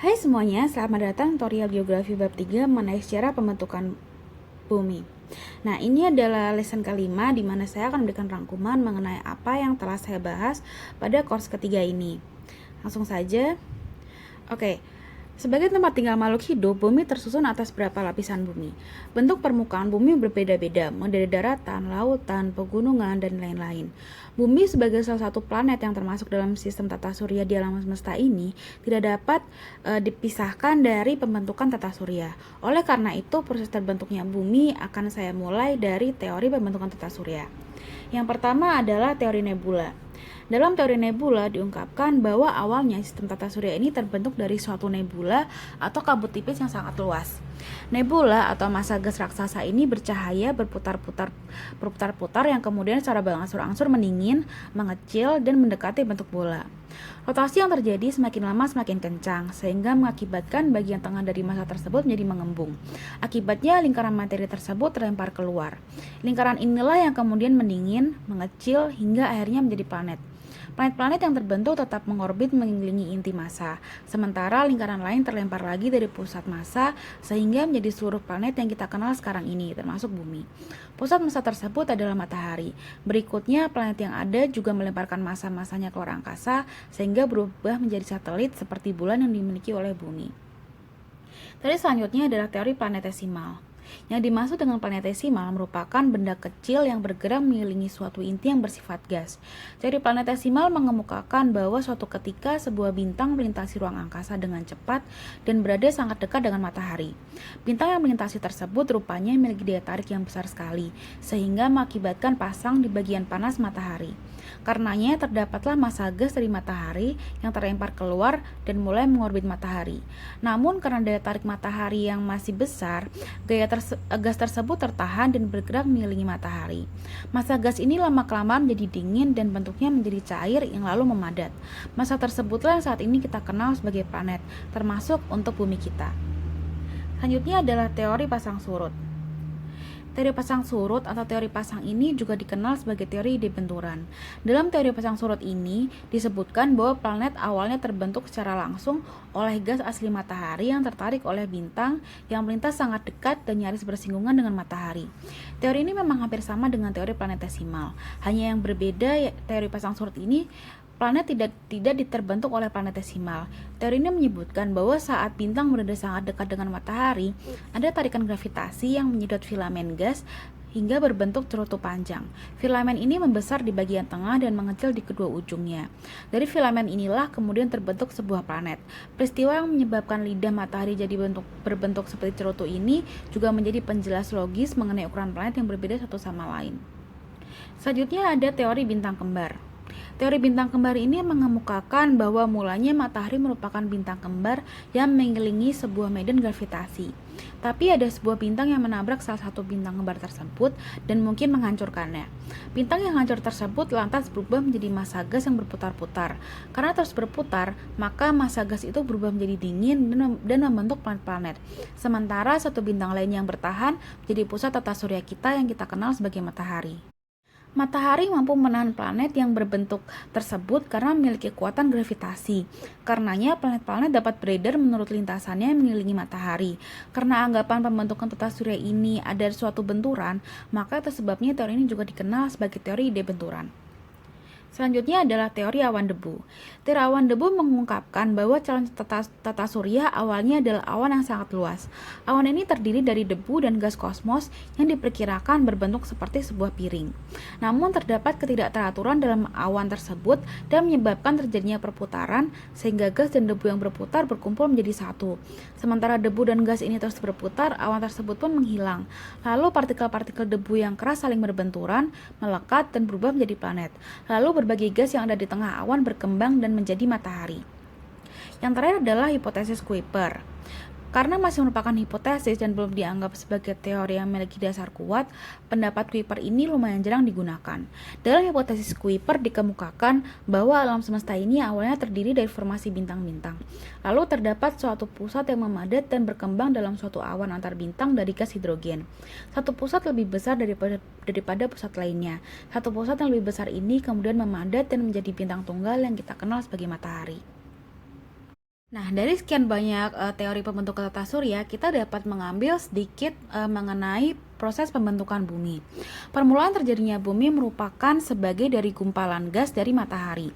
Hai semuanya, selamat datang tutorial geografi bab 3 mengenai sejarah pembentukan bumi. Nah, ini adalah lesson kelima di mana saya akan memberikan rangkuman mengenai apa yang telah saya bahas pada course ketiga ini. Langsung saja. Oke. Sebagai tempat tinggal makhluk hidup, bumi tersusun atas beberapa lapisan bumi. Bentuk permukaan bumi berbeda-beda, mulai dari daratan, lautan, pegunungan, dan lain-lain. Bumi sebagai salah satu planet yang termasuk dalam sistem tata surya di alam semesta ini tidak dapat dipisahkan dari pembentukan tata surya. Oleh karena itu, proses terbentuknya bumi akan saya mulai dari teori pembentukan tata surya. Yang pertama adalah teori nebula. Dalam teori nebula diungkapkan bahwa awalnya sistem tata surya ini terbentuk dari suatu nebula atau kabut tipis yang sangat luas. Nebula atau massa gas raksasa ini bercahaya berputar-putar yang kemudian secara berangsur-angsur mendingin, mengecil, dan mendekati bentuk bola. Rotasi yang terjadi semakin lama semakin kencang, sehingga mengakibatkan bagian tengah dari massa tersebut menjadi mengembung. Akibatnya lingkaran materi tersebut terlempar keluar. Lingkaran inilah yang kemudian mendingin, mengecil, hingga akhirnya menjadi planet. Planet-planet yang terbentuk tetap mengorbit mengelilingi inti massa, sementara lingkaran lain terlempar lagi dari pusat massa sehingga menjadi seluruh planet yang kita kenal sekarang ini, termasuk bumi. Pusat massa tersebut adalah matahari. Berikutnya, planet yang ada juga melemparkan massa-massanya keluar angkasa sehingga berubah menjadi satelit seperti bulan yang dimiliki oleh bumi. Teori selanjutnya adalah teori planetesimal. Yang dimaksud dengan planetesimal merupakan benda kecil yang bergerak mengelilingi suatu inti yang bersifat gas. Teori planetesimal mengemukakan bahwa suatu ketika sebuah bintang melintasi ruang angkasa dengan cepat dan berada sangat dekat dengan matahari. Bintang yang melintasi tersebut rupanya memiliki daya tarik yang besar sekali, sehingga mengakibatkan pasang di bagian panas matahari. Karenanya terdapatlah massa gas dari matahari yang terlempar keluar dan mulai mengorbit matahari. Namun karena daya tarik matahari yang masih besar, gas tersebut tertahan dan bergerak mengelilingi matahari. Massa gas ini lama-kelamaan menjadi dingin dan bentuknya menjadi cair yang lalu memadat. Massa tersebutlah yang saat ini kita kenal sebagai planet, termasuk untuk bumi kita. Selanjutnya adalah teori pasang surut. Teori pasang surut atau teori pasang ini juga dikenal sebagai teori debenturan. Dalam teori pasang surut ini disebutkan bahwa planet awalnya terbentuk secara langsung oleh gas asli matahari yang tertarik oleh bintang yang melintas sangat dekat dan nyaris bersinggungan dengan matahari. Teori ini memang hampir sama dengan teori planetesimal. Hanya yang berbeda teori pasang surut ini planet tidak diterbentuk oleh planetesimal. Teori ini menyebutkan bahwa saat bintang berada sangat dekat dengan matahari, ada tarikan gravitasi yang menyedot filamen gas hingga berbentuk cerutu panjang. Filamen ini membesar di bagian tengah dan mengecil di kedua ujungnya. Dari filamen inilah kemudian terbentuk sebuah planet. Peristiwa yang menyebabkan lidah matahari jadi berbentuk seperti cerutu ini juga menjadi penjelas logis mengenai ukuran planet yang berbeda satu sama lain. Selanjutnya ada teori bintang kembar. Teori bintang kembar ini mengemukakan bahwa mulanya matahari merupakan bintang kembar yang mengelilingi sebuah medan gravitasi. Tapi ada sebuah bintang yang menabrak salah satu bintang kembar tersebut dan mungkin menghancurkannya. Bintang yang hancur tersebut lantas berubah menjadi massa gas yang berputar-putar. Karena terus berputar, maka massa gas itu berubah menjadi dingin dan membentuk planet-planet. Sementara satu bintang lain yang bertahan menjadi pusat tata surya kita yang kita kenal sebagai matahari. Matahari mampu menahan planet yang berbentuk tersebut karena memiliki kekuatan gravitasi. Karenanya planet-planet dapat beredar menurut lintasannya yang mengelilingi matahari. Karena anggapan pembentukan tata surya ini ada suatu benturan, maka tersebabnya teori ini juga dikenal sebagai teori debenturan. Selanjutnya adalah teori awan debu. Teori awan debu mengungkapkan bahwa calon tata surya awalnya adalah awan yang sangat luas. Awan ini terdiri dari debu dan gas kosmos yang diperkirakan berbentuk seperti sebuah piring. Namun terdapat ketidakteraturan dalam awan tersebut dan menyebabkan terjadinya perputaran sehingga gas dan debu yang berputar berkumpul menjadi satu. Sementara debu dan gas ini terus berputar, awan tersebut pun menghilang. Lalu partikel-partikel debu yang keras saling berbenturan, melekat dan berubah menjadi planet. Lalu berbagai gas yang ada di tengah awan berkembang dan menjadi matahari. Yang terakhir adalah hipotesis Kuiper. Karena masih merupakan hipotesis dan belum dianggap sebagai teori yang memiliki dasar kuat, pendapat Kuiper ini lumayan jarang digunakan. Dalam hipotesis Kuiper dikemukakan bahwa alam semesta ini awalnya terdiri dari formasi bintang-bintang. Lalu terdapat suatu pusat yang memadat dan berkembang dalam suatu awan antar bintang dari gas hidrogen. Satu pusat lebih besar daripada pusat lainnya. Satu pusat yang lebih besar ini kemudian memadat dan menjadi bintang tunggal yang kita kenal sebagai matahari. Nah, dari sekian banyak teori pembentukan tata surya, kita dapat mengambil sedikit mengenai proses pembentukan bumi. Permulaan terjadinya bumi merupakan sebagai dari gumpalan gas dari matahari.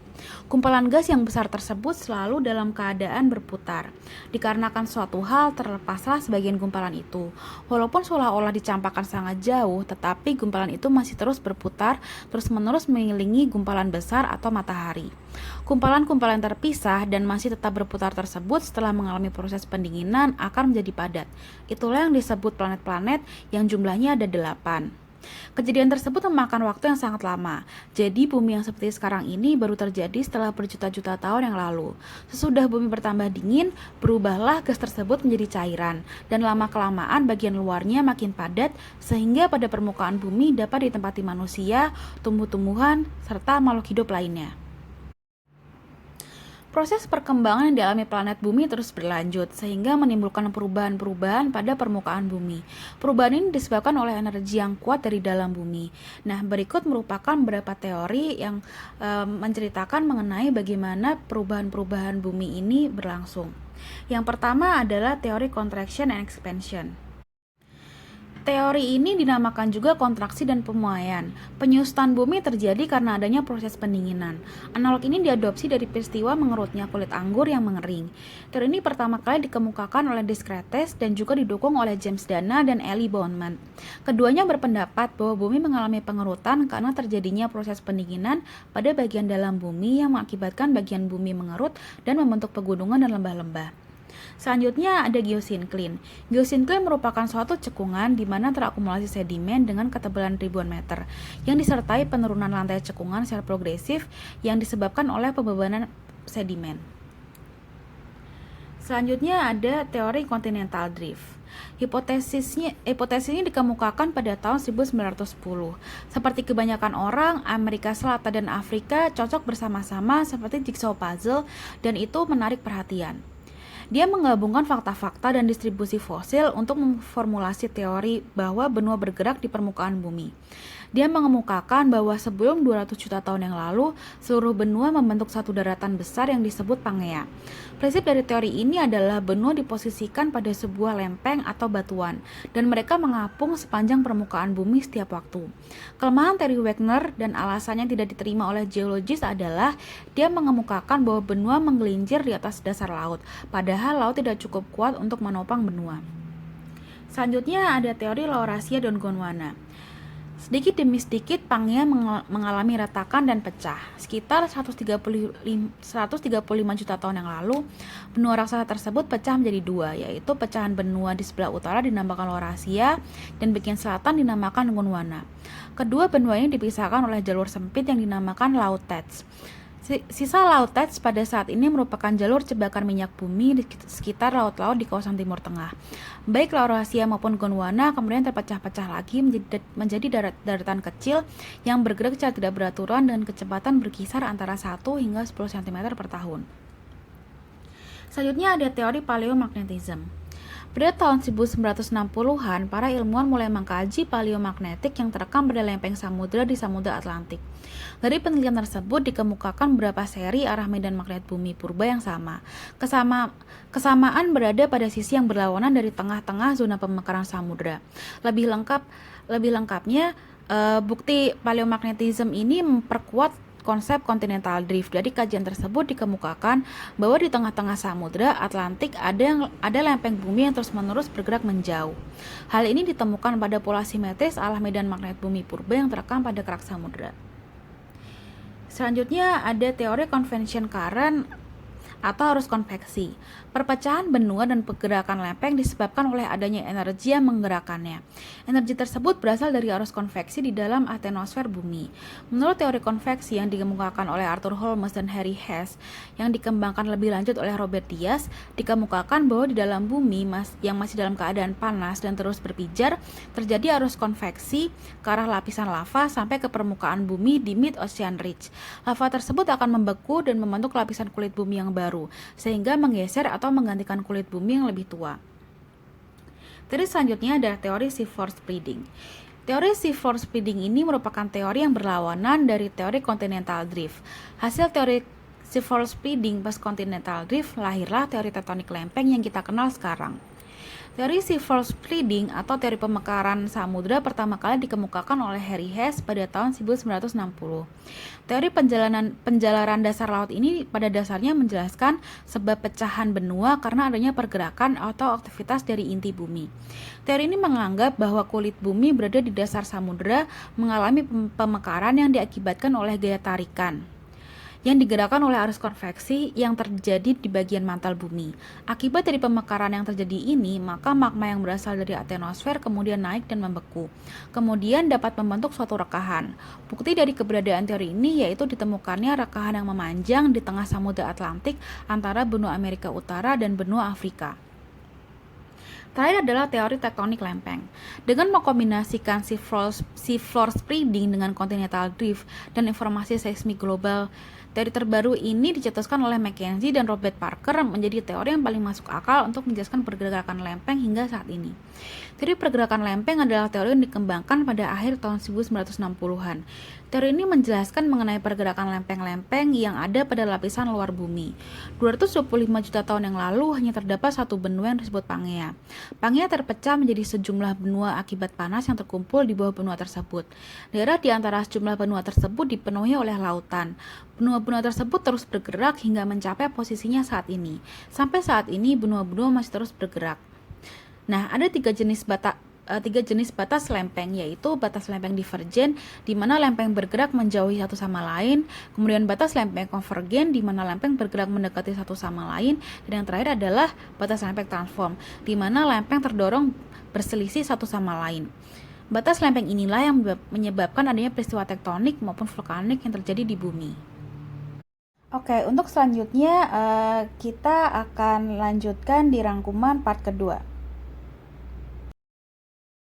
Gumpalan gas yang besar tersebut selalu dalam keadaan berputar. Dikarenakan suatu hal, terlepaslah sebagian gumpalan itu. Walaupun seolah-olah dicampakkan sangat jauh, tetapi gumpalan itu masih terus berputar, terus-menerus mengelilingi gumpalan besar atau matahari. Kumpalan-kumpalan terpisah dan masih tetap berputar tersebut setelah mengalami proses pendinginan akan menjadi padat. Itulah yang disebut planet-planet yang jumlahnya ada 8. Kejadian tersebut memakan waktu yang sangat lama. Jadi bumi yang seperti sekarang ini baru terjadi setelah berjuta-juta tahun yang lalu. Sesudah bumi bertambah dingin, berubahlah gas tersebut menjadi cairan dan lama-kelamaan bagian luarnya makin padat sehingga pada permukaan bumi dapat ditempati manusia, tumbuh-tumbuhan, serta makhluk hidup lainnya. Proses perkembangan yang dialami planet bumi terus berlanjut, sehingga menimbulkan perubahan-perubahan pada permukaan bumi. Perubahan ini disebabkan oleh energi yang kuat dari dalam bumi. Nah, berikut merupakan beberapa teori yang menceritakan mengenai bagaimana perubahan-perubahan bumi ini berlangsung. Yang pertama adalah teori contraction and expansion. Teori ini dinamakan juga kontraksi dan pemuaian. Penyusutan bumi terjadi karena adanya proses pendinginan. Analog ini diadopsi dari peristiwa mengerutnya kulit anggur yang mengering. Teori ini pertama kali dikemukakan oleh Descartes dan juga didukung oleh James Dana dan Elie Bowman. Keduanya berpendapat bahwa bumi mengalami pengerutan karena terjadinya proses pendinginan pada bagian dalam bumi yang mengakibatkan bagian bumi mengerut dan membentuk pegunungan dan lembah-lembah. Selanjutnya ada geosinkline. Geosinkline merupakan suatu cekungan di mana terakumulasi sedimen dengan ketebalan ribuan meter, yang disertai penurunan lantai cekungan secara progresif yang disebabkan oleh pembebanan sedimen. Selanjutnya ada teori continental drift. Hipotesis ini dikemukakan pada tahun 1910. Seperti kebanyakan orang, Amerika Selatan dan Afrika cocok bersama-sama seperti jigsaw puzzle dan itu menarik perhatian. Dia menggabungkan fakta-fakta dan distribusi fosil untuk memformulasi teori bahwa benua bergerak di permukaan bumi. Dia mengemukakan bahwa sebelum 200 juta tahun yang lalu, seluruh benua membentuk satu daratan besar yang disebut Pangea. Prinsip dari teori ini adalah benua diposisikan pada sebuah lempeng atau batuan, dan mereka mengapung sepanjang permukaan bumi setiap waktu. Kelemahan teori Wagner dan alasannya tidak diterima oleh geologis adalah dia mengemukakan bahwa benua menggelincir di atas dasar laut, padahal laut tidak cukup kuat untuk menopang benua. Selanjutnya ada teori Laurasia dan Gondwana. Sedikit demi sedikit Pangea mengalami retakan dan pecah. Sekitar 135 juta tahun yang lalu, benua raksasa tersebut pecah menjadi dua, yaitu pecahan benua di sebelah utara dinamakan Laurasia dan bagian selatan dinamakan Gondwana. Kedua benua ini dipisahkan oleh jalur sempit yang dinamakan Laut Tetz. Sisa Laut Tetz pada saat ini merupakan jalur jebakan minyak bumi di sekitar laut-laut di kawasan Timur Tengah. Baik Laurasia maupun Gondwana kemudian terpecah-pecah lagi menjadi daratan kecil yang bergerak secara tidak beraturan dengan kecepatan berkisar antara 1 hingga 10 cm per tahun. Selanjutnya ada teori paleomagnetism. Pada tahun 1960-an, para ilmuwan mulai mengkaji paleomagnetik yang terekam pada lempeng samudra di Samudra Atlantik. Dari penelitian tersebut dikemukakan beberapa seri arah medan magnet bumi purba yang sama. Kesamaan berada pada sisi yang berlawanan dari tengah-tengah zona pemekaran samudra. Lebih lengkapnya, bukti paleomagnetism ini memperkuat konsep continental drift. Dari kajian tersebut dikemukakan bahwa di tengah-tengah samudra Atlantik ada lempeng bumi yang terus-menerus bergerak menjauh. Hal ini ditemukan pada pola simetris arah medan magnet bumi purba yang terekam pada kerak samudra. Selanjutnya ada teori convection current atau arus konveksi. Perpecahan benua dan pergerakan lempeng disebabkan oleh adanya energi yang menggerakkannya. Energi tersebut berasal dari arus konveksi di dalam atmosfer bumi. Menurut teori konveksi yang dikemukakan oleh Arthur Holmes dan Harry Hess, yang dikembangkan lebih lanjut oleh Robert Diaz, dikemukakan bahwa di dalam bumi yang masih dalam keadaan panas dan terus berpijar, terjadi arus konveksi ke arah lapisan lava sampai ke permukaan bumi di mid-ocean ridge. Lava tersebut akan membeku dan membentuk lapisan kulit bumi yang baru, sehingga menggeser atau menggantikan kulit bumi yang lebih tua. Teori selanjutnya adalah teori seafloor spreading. Teori seafloor spreading ini merupakan teori yang berlawanan dari teori continental drift. Hasil teori Seafloor spreading pas continental drift, lahirlah teori tektonik lempeng yang kita kenal sekarang. Teori seafloor spreading atau teori pemekaran samudra pertama kali dikemukakan oleh Harry Hess pada tahun 1960. Teori penjalaran dasar laut ini pada dasarnya menjelaskan sebab pecahan benua karena adanya pergerakan atau aktivitas dari inti bumi. Teori ini menganggap bahwa kulit bumi berada di dasar samudra mengalami pemekaran yang diakibatkan oleh gaya tarikan yang digerakkan oleh arus konveksi yang terjadi di bagian mantel bumi. Akibat dari pemekaran yang terjadi ini, maka magma yang berasal dari atmosfer kemudian naik dan membeku. Kemudian dapat membentuk suatu rekahan. Bukti dari keberadaan teori ini yaitu ditemukannya rekahan yang memanjang di tengah Samudra Atlantik antara benua Amerika Utara dan benua Afrika. Terakhir adalah teori tektonik lempeng. Dengan mengkombinasikan seafloor spreading dengan continental drift dan informasi seismik global, teori terbaru ini dicetuskan oleh Mackenzie dan Robert Parker menjadi teori yang paling masuk akal untuk menjelaskan pergerakan lempeng hingga saat ini. Teori pergerakan lempeng adalah teori yang dikembangkan pada akhir tahun 1960-an. Teori ini menjelaskan mengenai pergerakan lempeng-lempeng yang ada pada lapisan luar bumi. 225 juta tahun yang lalu hanya terdapat satu benua yang disebut Pangea. Pangea terpecah menjadi sejumlah benua akibat panas yang terkumpul di bawah benua tersebut. Daerah di antara sejumlah benua tersebut dipenuhi oleh lautan. Benua-benua tersebut terus bergerak hingga mencapai posisinya saat ini. Sampai saat ini benua-benua masih terus bergerak. Nah, ada tiga jenis batas lempeng, yaitu batas lempeng divergen di mana lempeng bergerak menjauhi satu sama lain, kemudian batas lempeng konvergen di mana lempeng bergerak mendekati satu sama lain, dan yang terakhir adalah batas lempeng transform di mana lempeng terdorong berselisih satu sama lain. Batas lempeng inilah yang menyebabkan adanya peristiwa tektonik maupun vulkanik yang terjadi di bumi. Oke, untuk selanjutnya kita akan lanjutkan di rangkuman part kedua.